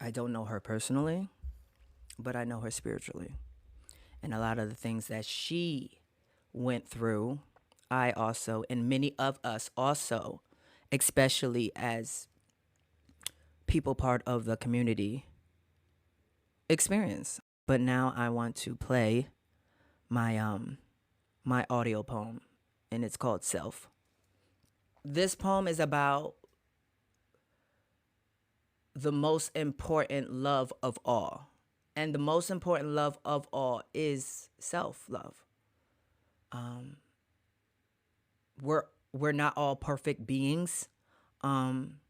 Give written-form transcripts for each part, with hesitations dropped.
I don't know her personally, but I know her spiritually. And a lot of the things that she went through, I also, and many of us also, especially as people part of the community, experience. But now I want to play my audio poem, and it's called Self. This poem is about the most important love of all. And the most important love of all is self-love. We're we're not all perfect beings. Um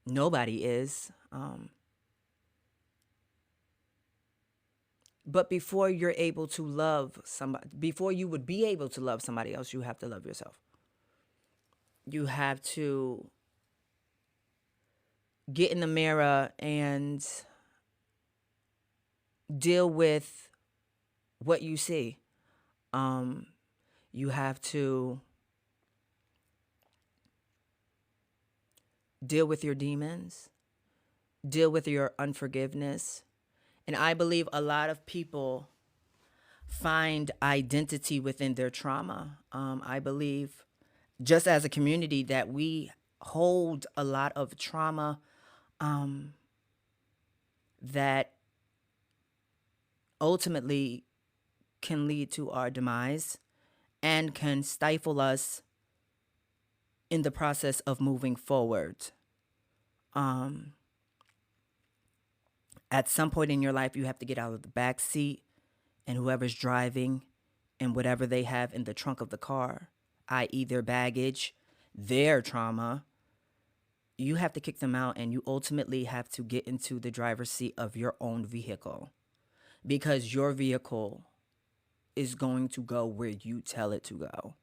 Nobody is. But before you're able to love somebody, before you would be able to love somebody else, you have to love yourself. You have to get in the mirror and deal with what you see. Um, you have to deal with your demons, deal with your unforgiveness. And I believe a lot of people find identity within their trauma. I believe, just as a community, that we hold a lot of trauma that ultimately can lead to our demise and can stifle us in the process of moving forward. At some point in your life, you have to get out of the back seat, and whoever's driving and whatever they have in the trunk of the car, i.e., their baggage, their trauma, you have to kick them out, and you ultimately have to get into the driver's seat of your own vehicle, because your vehicle is going to go where you tell it to go,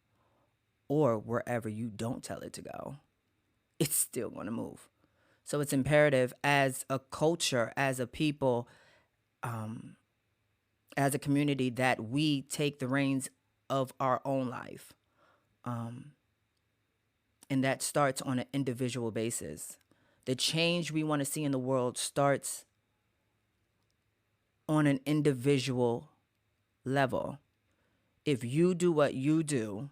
or wherever you don't tell it to go. It's still going to move. So it's imperative as a culture, as a people, as a community, that we take the reins of our own life. And that starts on an individual basis. The change we want to see in the world starts on an individual level. If you do what you do,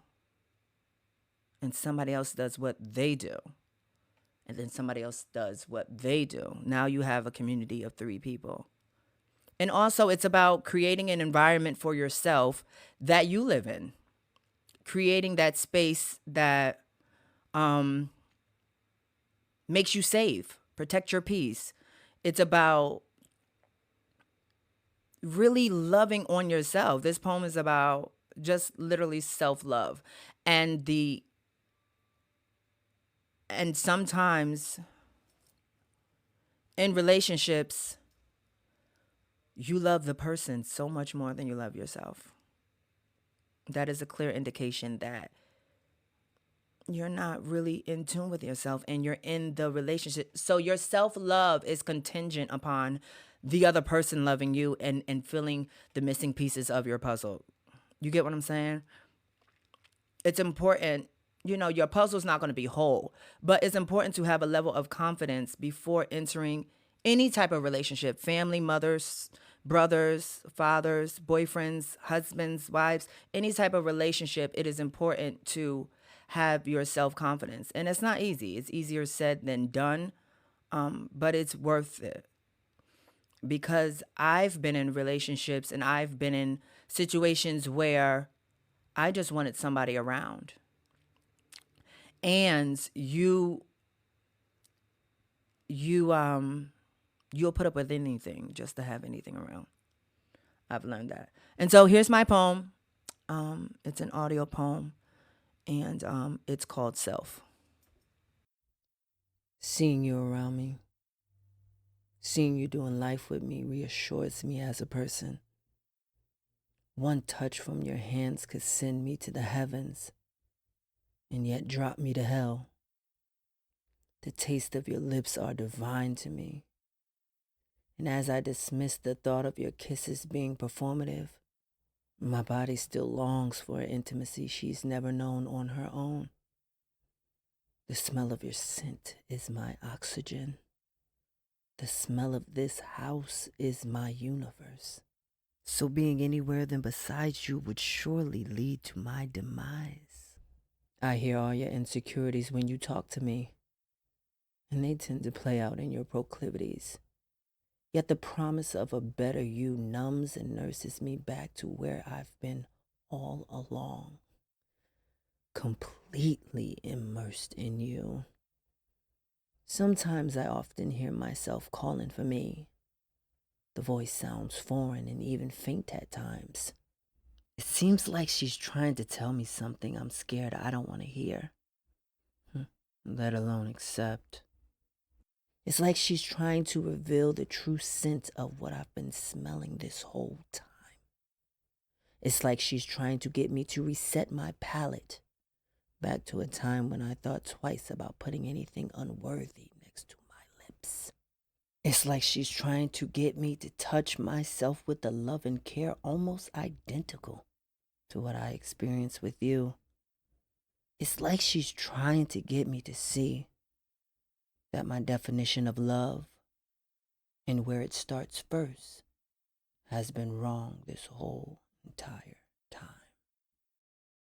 and somebody else does what they do, and then somebody else does what they do, now you have a community of 3 people. And also, it's about creating an environment for yourself that you live in, creating that space that makes you safe, protect your peace. It's about really loving on yourself. This poem is about just literally self-love. And sometimes in relationships, you love the person so much more than you love yourself. That is a clear indication that you're not really in tune with yourself and you're in the relationship. So your self-love is contingent upon the other person loving you and filling the missing pieces of your puzzle. You get what I'm saying? It's important, your puzzle's not going to be whole, but it's important to have a level of confidence before entering any type of relationship: family, mothers, brothers, fathers, boyfriends, husbands, wives, any type of relationship. It is important to have your self-confidence. And it's not easy. It's easier said than done, but it's worth it. Because I've been in relationships and I've been in situations where I just wanted somebody around. And you'll put up with anything just to have anything around. I've learned that. And so here's my poem. It's an audio poem, and it's called Self. Seeing you around me, seeing you doing life with me reassures me as a person. One touch from your hands could send me to the heavens and yet drop me to hell. The taste of your lips are divine to me. And as I dismiss the thought of your kisses being performative, my body still longs for an intimacy she's never known on her own. The smell of your scent is my oxygen. The smell of this house is my universe. So being anywhere than beside you would surely lead to my demise. I hear all your insecurities when you talk to me, and they tend to play out in your proclivities. Yet the promise of a better you numbs and nurses me back to where I've been all along, completely immersed in you. Sometimes I often hear myself calling for me. The voice sounds foreign and even faint at times. It seems like she's trying to tell me something I'm scared I don't want to hear, let alone accept. It's like she's trying to reveal the true scent of what I've been smelling this whole time. It's like she's trying to get me to reset my palate back to a time when I thought twice about putting anything unworthy next to my lips. It's like she's trying to get me to touch myself with the love and care almost identical to what I experienced with you. It's like she's trying to get me to see that my definition of love and where it starts first has been wrong this whole entire time.